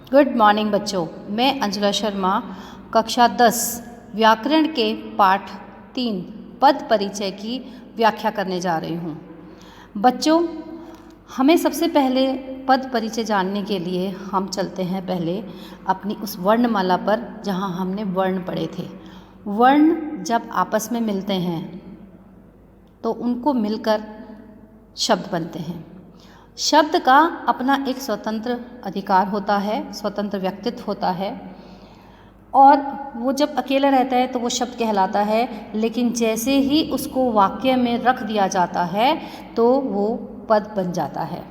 Good morning बच्चों, मैं अंजुला शर्मा कक्षा 10 व्याकरण के पाठ 3 पद परिचय की व्याख्या करने जा रही हूँ। बच्चों, हमें सबसे पहले पद परिचय जानने के लिए हम चलते हैं पहले अपनी उस वर्णमाला पर जहाँ हमने वर्ण पढ़े थे। वर्ण जब आपस में मिलते हैं तो उनको मिलकर शब्द बनते हैं। शब्द का अपना एक स्वतंत्र अधिकार होता है, स्वतंत्र व्यक्तित्व होता है और वो जब अकेला रहता है तो वो शब्द कहलाता है, लेकिन जैसे ही उसको वाक्य में रख दिया जाता है तो वो पद बन जाता है।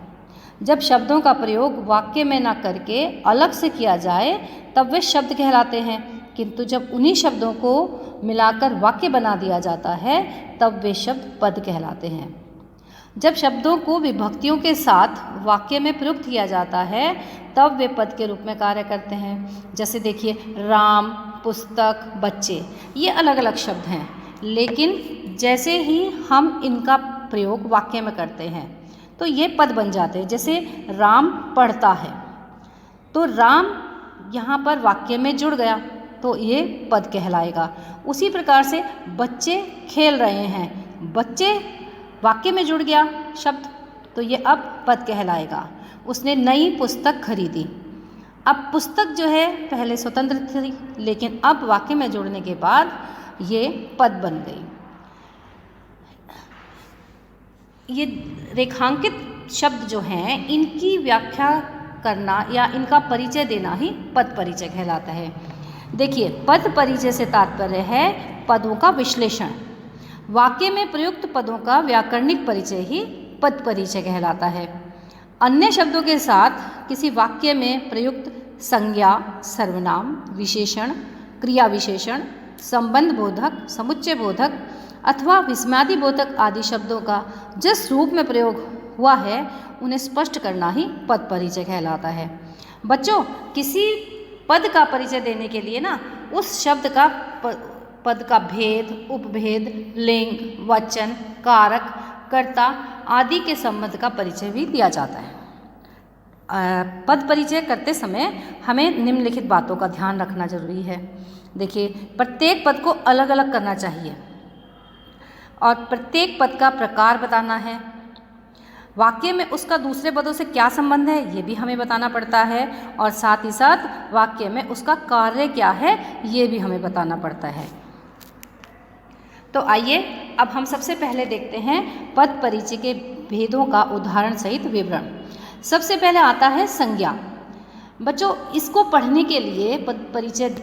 जब शब्दों का प्रयोग वाक्य में ना करके अलग से किया जाए तब वे शब्द कहलाते हैं, किंतु जब उन्हीं शब्दों को मिलाकर वाक्य बना दिया जाता है तब वे शब्द पद कहलाते हैं। जब शब्दों को विभक्तियों के साथ वाक्य में प्रयुक्त किया जाता है तब वे पद के रूप में कार्य करते हैं। जैसे देखिए, राम, पुस्तक, बच्चे, ये अलग अलग शब्द हैं, लेकिन जैसे ही हम इनका प्रयोग वाक्य में करते हैं तो ये पद बन जाते हैं। जैसे राम पढ़ता है तो राम यहाँ पर वाक्य में जुड़ गया तो ये पद कहलाएगा। उसी प्रकार से बच्चे खेल रहे हैं, बच्चे वाक्य में जुड़ गया शब्द तो ये अब पद कहलाएगा। उसने नई पुस्तक खरीदी, अब पुस्तक जो है पहले स्वतंत्र थी लेकिन अब वाक्य में जुड़ने के बाद ये पद बन गई। ये रेखांकित शब्द जो हैं इनकी व्याख्या करना या इनका परिचय देना ही पद परिचय कहलाता है। देखिए, पद परिचय से तात्पर्य है पदों का विश्लेषण। वाक्य में प्रयुक्त पदों का व्याकरणिक परिचय ही पद परिचय कहलाता है। अन्य शब्दों के साथ किसी वाक्य में प्रयुक्त संज्ञा, सर्वनाम, विशेषण, क्रिया विशेषण, संबंध बोधक, समुच्चय बोधक अथवा विस्मयादि बोधक आदि शब्दों का जिस रूप में प्रयोग हुआ है उन्हें स्पष्ट करना ही पद परिचय कहलाता है। बच्चों, किसी पद का परिचय देने के लिए ना उस शब्द का पद का भेद, उपभेद, लिंग, वचन, कारक, कर्ता आदि के संबंध का परिचय भी दिया जाता है। पद परिचय करते समय हमें निम्नलिखित बातों का ध्यान रखना जरूरी है। देखिए, प्रत्येक पद को अलग अलग करना चाहिए और प्रत्येक पद का प्रकार बताना है। वाक्य में उसका दूसरे पदों से क्या संबंध है ये भी हमें बताना पड़ता है और साथ ही साथ वाक्य में उसका कार्य क्या है ये भी हमें बताना पड़ता है। तो आइए अब हम सबसे पहले देखते हैं पद परिचय के भेदों का उदाहरण सहित विवरण। सबसे पहले आता है संज्ञा। बच्चों, इसको पढ़ने के लिए पद परिचय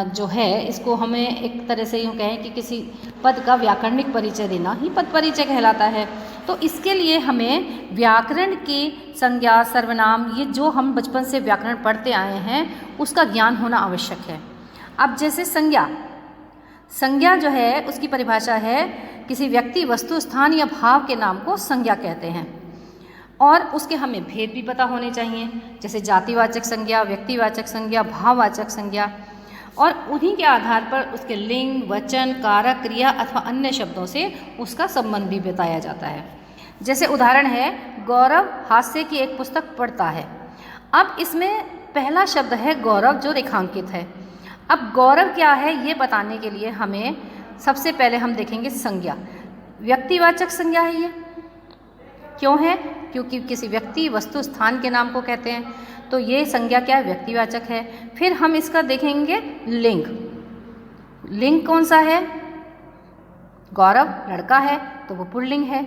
जो है इसको हमें एक तरह से यूँ कहें कि किसी पद का व्याकरणिक परिचय देना ही पद परिचय कहलाता है। तो इसके लिए हमें व्याकरण की संज्ञा, सर्वनाम, ये जो हम बचपन से व्याकरण पढ़ते आए हैं उसका ज्ञान होना आवश्यक है। अब जैसे संज्ञा जो है उसकी परिभाषा है किसी व्यक्ति, वस्तु, स्थान या भाव के नाम को संज्ञा कहते हैं और उसके हमें भेद भी पता होने चाहिए। जैसे जातिवाचक संज्ञा, व्यक्तिवाचक संज्ञा, भाववाचक संज्ञा और उन्हीं के आधार पर उसके लिंग, वचन, कारक, क्रिया अथवा अन्य शब्दों से उसका संबंध भी बताया जाता है। जैसे उदाहरण है, गौरव हास्य की एक पुस्तक पढ़ता है। अब इसमें पहला शब्द है गौरव जो रेखांकित है। अब गौरव क्या है ये बताने के लिए हमें सबसे पहले हम देखेंगे संज्ञा। व्यक्तिवाचक संज्ञा है ये। क्यों है? क्योंकि किसी व्यक्ति, वस्तु, स्थान के नाम को कहते हैं तो ये संज्ञा क्या है? व्यक्तिवाचक है। फिर हम इसका देखेंगे लिंग। लिंग कौन सा है? गौरव लड़का है तो वो पुल्लिंग है।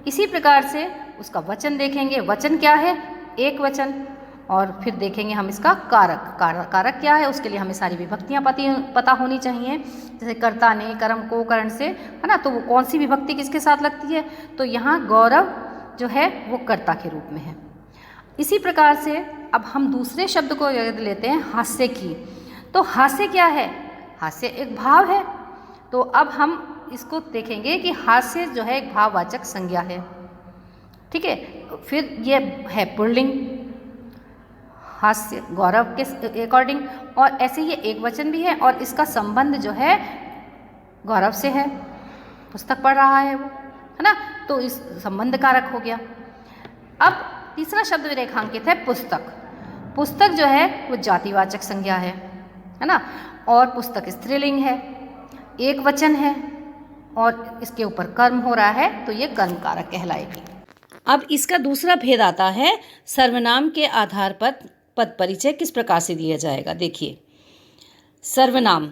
इसी प्रकार से उसका वचन देखेंगे। वचन क्या है? एक वचन। और फिर देखेंगे हम इसका कारक। कारक क्या है? उसके लिए हमें सारी विभक्तियाँ पता होनी चाहिए। जैसे कर्ता ने, कर्म को, करण से, है ना, तो वो कौन सी विभक्ति किसके साथ लगती है? तो यहाँ गौरव जो है वो कर्ता के रूप में है। इसी प्रकार से अब हम दूसरे शब्द को लेते हैं हास्य की। तो हास्य क्या है? हास्य एक भाव है। तो अब हम इसको देखेंगे कि हास्य जो है एक भाववाचक संज्ञा है। ठीक है, फिर ये है पुल्लिंग, हास्य गौरव के अकॉर्डिंग, और ऐसे ही एक वचन भी है और इसका संबंध जो है गौरव से है, पुस्तक पढ़ रहा है वो, है ना, तो इस संबंध कारक हो गया। अब तीसरा शब्द रेखांकित है पुस्तक। पुस्तक जो है वो जातिवाचक संज्ञा है ना, और पुस्तक स्त्रीलिंग है, एक वचन है और इसके ऊपर कर्म हो रहा है तो ये कर्म कारक कहलाएगी। अब इसका दूसरा भेद आता है सर्वनाम के आधार पर पद परिचय किस प्रकार से दिया जाएगा। देखिए, सर्वनाम,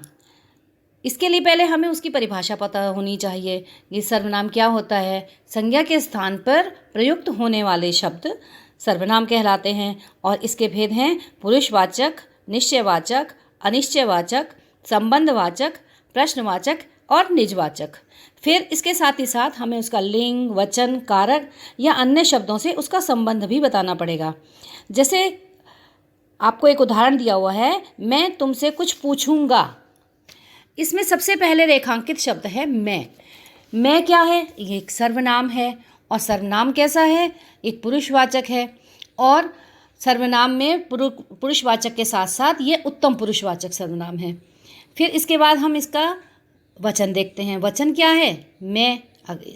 इसके लिए पहले हमें उसकी परिभाषा पता होनी चाहिए। ये सर्वनाम क्या होता है? संज्ञा के स्थान पर प्रयुक्त होने वाले शब्द सर्वनाम कहलाते हैं और इसके भेद हैं पुरुषवाचक, निश्चयवाचक, अनिश्चयवाचक, संबंधवाचक, प्रश्नवाचक और निजवाचक। फिर इसके साथ ही साथ हमें उसका लिंग, वचन, कारक या अन्य शब्दों से उसका संबंध भी बताना पड़ेगा। जैसे आपको एक उदाहरण दिया हुआ है, मैं तुमसे कुछ पूछूंगा। इसमें सबसे पहले रेखांकित शब्द है मैं। मैं क्या है? ये एक सर्वनाम है और सर्वनाम कैसा है? एक पुरुषवाचक है और सर्वनाम में पुरुषवाचक के साथ साथ ये उत्तम पुरुषवाचक सर्वनाम है। फिर इसके बाद हम इसका वचन देखते हैं। वचन क्या है? मैं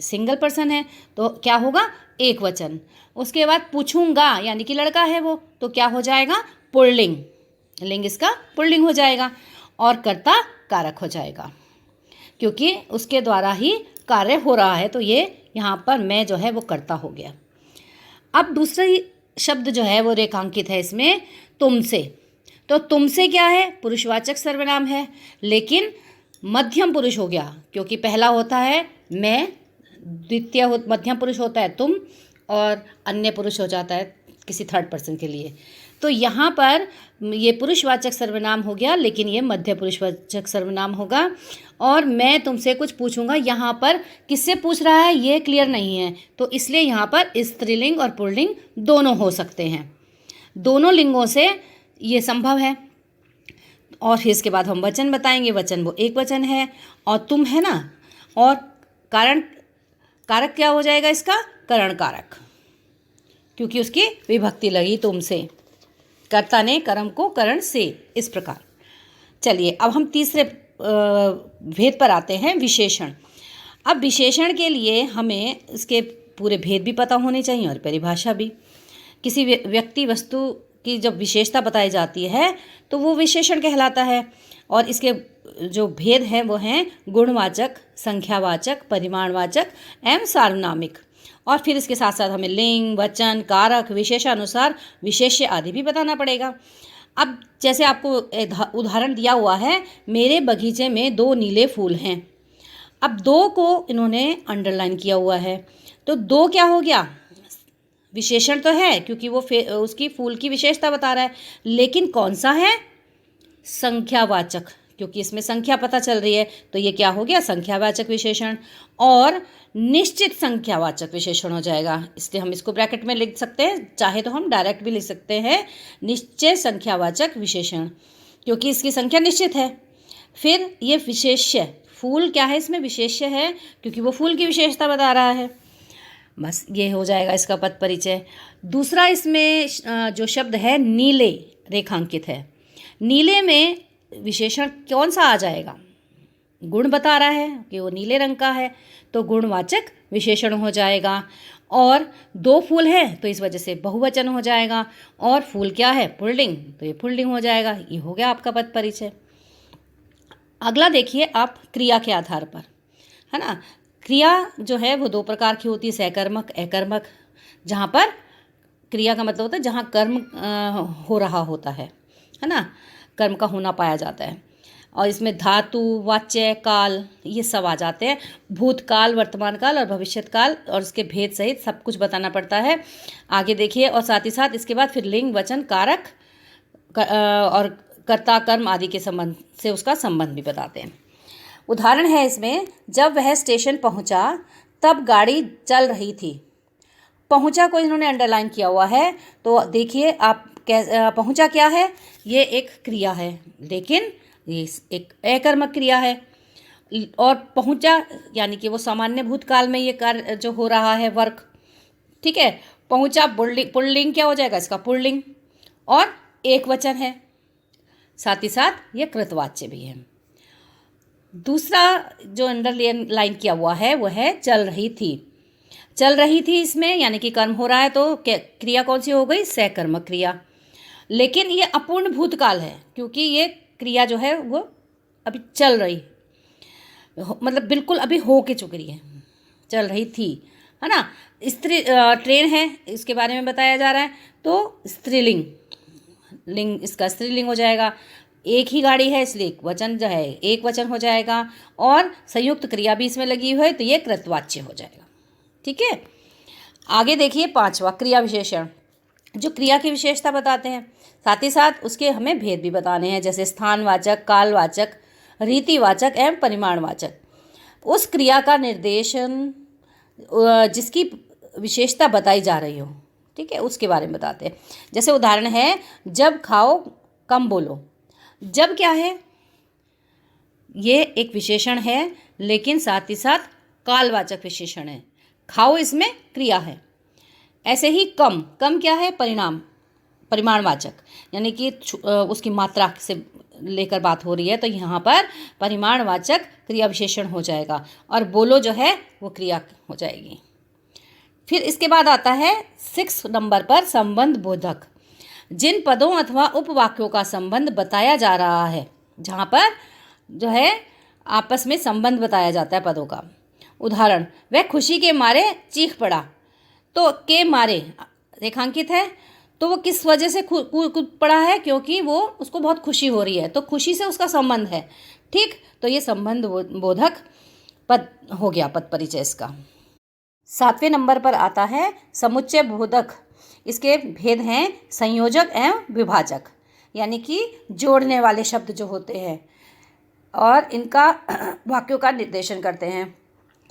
सिंगल पर्सन है तो क्या होगा? एक वचन। उसके बाद पूछूंगा यानी कि लड़का है वो, तो क्या हो जाएगा? पुल्लिंग। लिंग इसका पुल्लिंग हो जाएगा और कर्ता कारक हो जाएगा क्योंकि उसके द्वारा ही कार्य हो रहा है, तो ये यहाँ पर मैं जो है वो कर्ता हो गया। अब दूसरी शब्द जो है वो रेखांकित है इसमें तुमसे। तो तुमसे क्या है? पुरुषवाचक सर्वनाम है लेकिन मध्यम पुरुष हो गया क्योंकि पहला होता है मैं, द्वितीय मध्यम पुरुष होता है तुम और अन्य पुरुष हो जाता है किसी थर्ड पर्सन के लिए। तो यहाँ पर ये पुरुषवाचक सर्वनाम हो गया लेकिन ये मध्य पुरुषवाचक सर्वनाम होगा। और मैं तुमसे कुछ पूछूंगा, यहाँ पर किससे पूछ रहा है ये क्लियर नहीं है, तो इसलिए यहाँ पर स्त्रीलिंग और पुल्लिंग दोनों हो सकते हैं। दोनों लिंगों से ये संभव है। और फिर इसके बाद हम वचन बताएंगे। वचन वो एक वचन है और तुम है ना, और कारण कारक क्या हो जाएगा इसका? करण कारक, क्योंकि उसकी विभक्ति लगी तुमसे, कर्ता ने कर्म को करण से। इस प्रकार चलिए अब हम तीसरे भेद पर आते हैं, विशेषण। अब विशेषण के लिए हमें इसके पूरे भेद भी पता होने चाहिए और परिभाषा भी। किसी व्यक्ति वस्तु की जब विशेषता बताई जाती है तो वो विशेषण कहलाता है और इसके जो भेद हैं वो हैं गुणवाचक, संख्यावाचक, परिमाणवाचक एवं सार्वनामिक। और फिर इसके साथ साथ हमें लिंग, वचन, कारक, विशेषानुसार विशेष्य आदि भी बताना पड़ेगा। अब जैसे आपको उदाहरण दिया हुआ है, मेरे बगीचे में 2 नीले फूल हैं। अब 2 को इन्होंने अंडरलाइन किया हुआ है, तो 2 क्या हो गया? विशेषण तो है क्योंकि वो उसकी फूल की विशेषता बता रहा है, लेकिन कौन सा है? संख्यावाचक, क्योंकि इसमें संख्या पता चल रही है, तो ये क्या हो गया? संख्यावाचक विशेषण। और निश्चित संख्यावाचक विशेषण हो जाएगा, इसलिए हम इसको ब्रैकेट में लिख सकते हैं, चाहे तो हम डायरेक्ट भी लिख सकते हैं निश्चय संख्यावाचक विशेषण, क्योंकि इसकी संख्या निश्चित है। फिर ये विशेष्य, फूल क्या है? इसमें विशेष्य है क्योंकि वो फूल की विशेषता बता रहा है। बस ये हो जाएगा इसका पद परिचय। दूसरा इसमें जो शब्द है नीले रेखांकित है। नीले में विशेषण कौन सा आ जाएगा? गुण बता रहा है कि वो नीले रंग का है, तो गुणवाचक विशेषण हो जाएगा। और 2 फूल हैं तो इस वजह से बहुवचन हो जाएगा, और फूल क्या है? पुल्लिंग, तो ये पुल्लिंग हो जाएगा। ये हो गया आपका पद परिचय। अगला देखिए आप क्रिया के आधार पर, है ना। क्रिया जो है वो 2 प्रकार की होती है, सहकर्मक, अकर्मक। जहाँ पर क्रिया का मतलब होता है जहाँ कर्म हो रहा होता है ना, कर्म का होना पाया जाता है। और इसमें धातु, वाच्य, काल ये सब आ जाते हैं। भूतकाल, वर्तमान काल और भविष्यत काल, और इसके भेद सहित सब कुछ बताना पड़ता है। आगे देखिए, और साथ ही साथ इसके बाद फिर लिंग, वचन, कारक और कर्ता, कर्म आदि के संबंध से उसका संबंध भी बताते हैं। उदाहरण है इसमें, जब वह स्टेशन पहुंचा तब गाड़ी चल रही थी। पहुंचा को इन्होंने अंडरलाइन किया हुआ है, तो देखिए आप पहुंचा क्या है? ये एक क्रिया है, लेकिन ये एक अकर्मक क्रिया है। और पहुंचा यानी कि वो सामान्य भूतकाल में ये कार्य जो हो रहा है, वर्क, ठीक है। पहुंचा पुल्लिंग क्या हो जाएगा? इसका पुल्लिंग, और एक वचन है, साथ ही साथ ये कृतवाच्य भी है। दूसरा जो अंडरलाइन किया हुआ है वो है चल रही थी। चल रही थी इसमें यानी कि कर्म हो रहा है, तो क्रिया कौन सी हो गई? सहकर्मक क्रिया। लेकिन ये अपूर्ण भूतकाल है क्योंकि ये क्रिया जो है वो अभी चल रही मतलब बिल्कुल अभी हो के चुकी है, चल रही थी, है ना। ट्रेन है, इसके बारे में बताया जा रहा है, तो स्त्रीलिंग, लिंग इसका स्त्रीलिंग हो जाएगा। एक ही गाड़ी है इसलिए वचन जो है एक वचन हो जाएगा, और संयुक्त क्रिया भी इसमें लगी हुई है तो ये कृतवाच्य हो जाएगा। ठीक है, आगे देखिए 5वां क्रिया विशेषण, जो क्रिया की विशेषता बताते हैं, साथ ही साथ उसके हमें भेद भी बताने हैं, जैसे स्थानवाचक, कालवाचक, रीतिवाचक एवं परिमाणवाचक। उस क्रिया का निर्देशन जिसकी विशेषता बताई जा रही हो, ठीक है, उसके बारे में बताते हैं। जैसे उदाहरण है, जब खाओ कम बोलो। जब क्या है, ये एक विशेषण है लेकिन साथ ही साथ कालवाचक विशेषण है। खाओ इसमें क्रिया है। ऐसे ही कम, कम क्या है, परिमाणवाचक, यानी कि उसकी मात्रा से लेकर बात हो रही है तो यहाँ पर परिमाणवाचक क्रिया विशेषण हो जाएगा, और बोलो जो है वो क्रिया हो जाएगी। फिर इसके बाद आता है 6 नंबर पर संबंध बोधक। जिन पदों अथवा उपवाक्यों का संबंध बताया जा रहा है, जहाँ पर जो है आपस में संबंध बताया जाता है पदों का। उदाहरण, वह खुशी के मारे चीख पड़ा, तो के मारे रेखांकित है, तो वो किस वजह से कूद पड़ा है, क्योंकि वो उसको बहुत खुशी हो रही है, तो खुशी से उसका संबंध है। ठीक, तो ये संबंध बोधक पद हो गया, पद परिचय इसका। 7वें नंबर पर आता है समुच्चय बोधक। इसके भेद हैं संयोजक एवं विभाजक, यानी कि जोड़ने वाले शब्द जो होते हैं और इनका वाक्यों का निर्देशन करते हैं।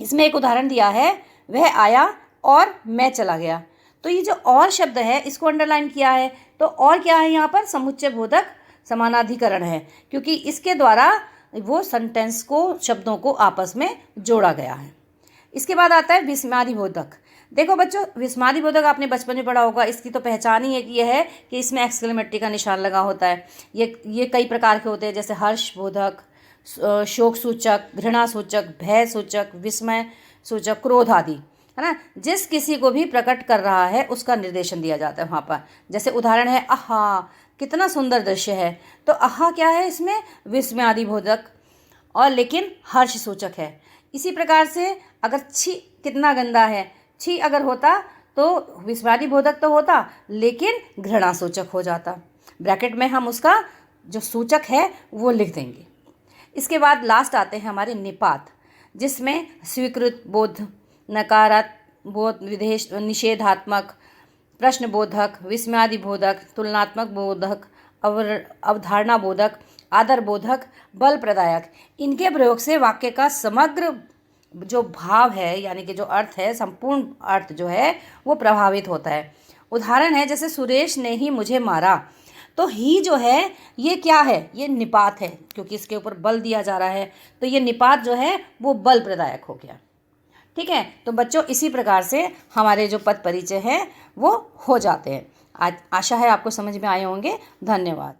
इसमें एक उदाहरण दिया है, वह आया और मैं चला गया। तो ये जो और शब्द है इसको अंडरलाइन किया है, तो और क्या है यहाँ पर, समुच्चय बोधक समानाधिकरण है, क्योंकि इसके द्वारा वो सेंटेंस को, शब्दों को आपस में जोड़ा गया है। इसके बाद आता है विस्मयादि बोधक। देखो बच्चों, विस्मयादि बोधक आपने बचपन में पढ़ा होगा। इसकी तो पहचान ही है कि यह है कि इसमें एक्सक्लेमेटरी का निशान लगा होता है। ये कई प्रकार के होते हैं, जैसे हर्ष बोधक, शोक सूचक, घृणा सूचक, भय सूचक, विस्मय सूचक, क्रोध आदि, है ना। जिस किसी को भी प्रकट कर रहा है उसका निर्देशन दिया जाता है वहाँ पर। जैसे उदाहरण है, आहा कितना सुंदर दृश्य है, तो आहा क्या है इसमें, विस्मयादि बोधक, और लेकिन हर्ष सूचक है। इसी प्रकार से अगर छी कितना गंदा है, छी अगर होता तो विस्मयादि बोधक तो होता लेकिन घृणा सूचक हो जाता। ब्रैकेट में हम उसका जो सूचक है वो लिख देंगे। इसके बाद लास्ट आते हैं हमारे निपात, जिसमें स्वीकृत बोध, नकारात्मक बोध, विदेश निषेधात्मक, प्रश्न बोधक, विस्मयादि बोधक, तुलनात्मक बोधक, अवधारणा बोधक, आदर बोधक, बल प्रदायक, इनके प्रयोग से वाक्य का समग्र जो भाव है, यानी कि जो अर्थ है, संपूर्ण अर्थ जो है वो प्रभावित होता है। उदाहरण है, जैसे सुरेश ने ही मुझे मारा, तो ही जो है ये क्या है, ये निपात है, क्योंकि इसके ऊपर बल दिया जा रहा है, तो ये निपात जो है वो बल प्रदायक हो गया। ठीक है, तो बच्चों इसी प्रकार से हमारे जो पद परिचय हैं वो हो जाते हैं। आज आशा है आपको समझ में आए होंगे। धन्यवाद।